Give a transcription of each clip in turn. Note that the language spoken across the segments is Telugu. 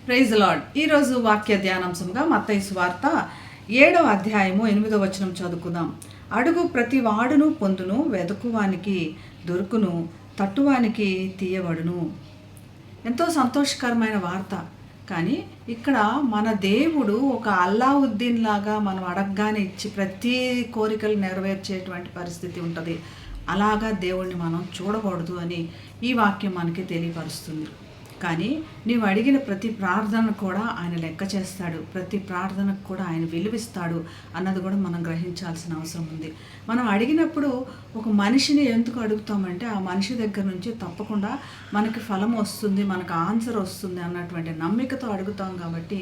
Praise lord. ఈరోజు వాక్య ధ్యానాంశంగా మత్తయి సువార్త 7వ అధ్యాయము 8వ వచనం చదువుకుందాం. అడుగు ప్రతి వాడును పొందును, వెదుకువానికి దొరుకును, తట్టువానికి తీయబడును. ఎంతో సంతోషకరమైన వార్త. కానీ ఇక్కడ మన దేవుడు ఒక అల్లావుద్దీన్ లాగా మనం అడగగానే ఇచ్చి ప్రతి కోరికలు నెరవేర్చేటువంటి పరిస్థితి ఉంటుంది. అలాగా దేవుణ్ణి మనం చూడకూడదు అని ఈ వాక్యం మనకి తెలియపరుస్తుంది. కానీ నీవు అడిగిన ప్రతి ప్రార్థన కూడా ఆయన లెక్క చేస్తాడు, ప్రతి ప్రార్థనకు కూడా ఆయన విలువిస్తాడు అన్నది కూడా మనం గ్రహించాల్సిన అవసరం ఉంది. మనం అడిగినప్పుడు ఒక మనిషిని ఎందుకు అడుగుతామంటే ఆ మనిషి దగ్గర నుంచి తప్పకుండా మనకి ఫలం వస్తుంది, మనకు ఆన్సర్ వస్తుంది అన్నటువంటి నమ్మికతో అడుగుతాం. కాబట్టి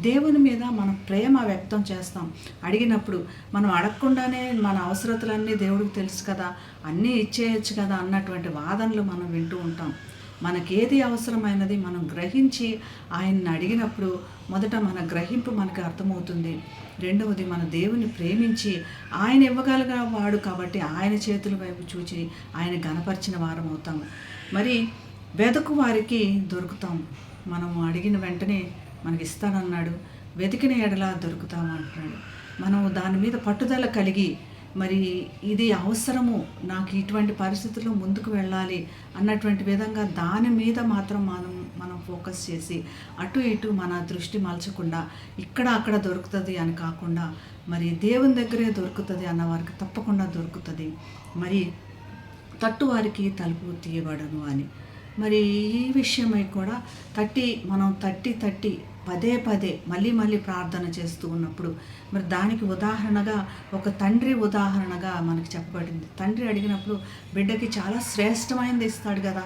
దేవుని మీద మనం ప్రేమ వ్యక్తం చేస్తాం. అడిగినప్పుడు మనం అడగకుండానే మన అవసరతలన్నీ దేవుడికి తెలుసు కదా, అన్నీ ఇచ్చేయచ్చు కదా అన్నటువంటి వాదనలు మనం వింటూ ఉంటాం. మనకేది అవసరమైనది మనం గ్రహించి ఆయన్ని అడిగినప్పుడు మొదట మన గ్రహింపు మనకు అర్థమవుతుంది. రెండవది మన దేవుని ప్రేమించి ఆయన ఇవ్వగలిగిన వాడు కాబట్టి ఆయన చేతుల వైపు చూచి ఆయన గణపరిచిన వారం అవుతాము. మరి వెదకు వారికి దొరుకుతాం. మనము అడిగిన వెంటనే మనకి ఇస్తానన్నాడు. వెతికిన ఎడల దొరుకుతాము అంటున్నాడు. మనం దాని మీద పట్టుదల కలిగి మరి ఇది అవసరము, నాకు ఇటువంటి పరిస్థితుల్లో ముందుకు వెళ్ళాలి అన్నటువంటి విధంగా దాని మీద మాత్రం మనం ఫోకస్ చేసి అటు ఇటు మన దృష్టి మలచకుండా ఇక్కడ అక్కడ దొరుకుతుంది అని కాకుండా మరి దేవుని దగ్గరే దొరుకుతుంది అన్న వారికి తప్పకుండా దొరుకుతుంది. మరి తట్టు వారికి తలుపు తీయబడను అని. మరి ఈ విషయమై కూడా మనం తట్టి పదే మళ్ళీ ప్రార్థన చేస్తూ ఉన్నప్పుడు మరి దానికి ఉదాహరణగా ఒక తండ్రి ఉదాహరణగా మనకి చెప్పబడింది. తండ్రి అడిగినప్పుడు బిడ్డకి చాలా శ్రేష్టమైనది ఇస్తాడు కదా.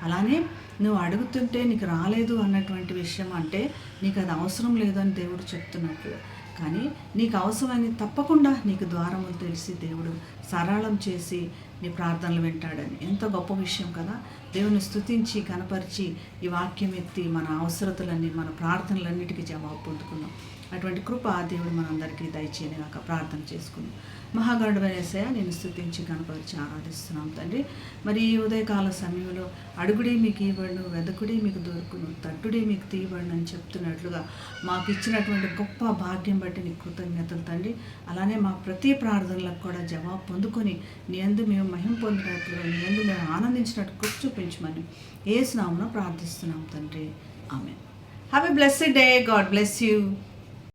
అలానే నువ్వు అడుగుతుంటే నీకు రాలేదు అన్నటువంటి విషయం అంటే నీకు అది అవసరం లేదని దేవుడు చెప్తున్నట్లు. కానీ నీకు అవసరమని తప్పకుండా నీకు ద్వారములు తెలిసి దేవుడు సరళం చేసి నీ ప్రార్థనలు వింటాడని ఎంత గొప్ప విషయం కదా. దేవుని స్తుతించి కనపరిచి ఈ వాక్యం ఎత్తి మన అవసరతలన్నీ మన ప్రార్థనలన్నిటికీ జవాబు పొందుకుందాం. అటువంటి కృప దేవుడు మనందరికీ దయచేయని కాక ప్రార్థన చేసుకుందాం. మహాగణుడైన యేసయ్య, నేను స్తుతించి కనపరిచి ఆరాధిస్తున్నాం తండ్రి. మరి ఈ ఉదయకాల సమయంలో అడుగుడి మీకు ఇవ్వబడును, వెదకుడి మీకు దొరుకును, తట్టుడి మీకు తీయబడును అని చెప్తున్నట్లుగా మాకు ఇచ్చినటువంటి గొప్ప భాగ్యం బట్టి నీకు కృతజ్ఞతలు తండ్రి. అలానే మా ప్రతి ప్రార్థనలకు కూడా జవాబు పొందుకొని నీ యందు మేము మహిమ పొందినట్లుగా, నీ యందు మేము ఆనందించినట్టు కృప చూపించమని యేసు నామమున ప్రార్థిస్తున్నాం తండ్రి. ఆమేన్. Have a blessed day. God bless you.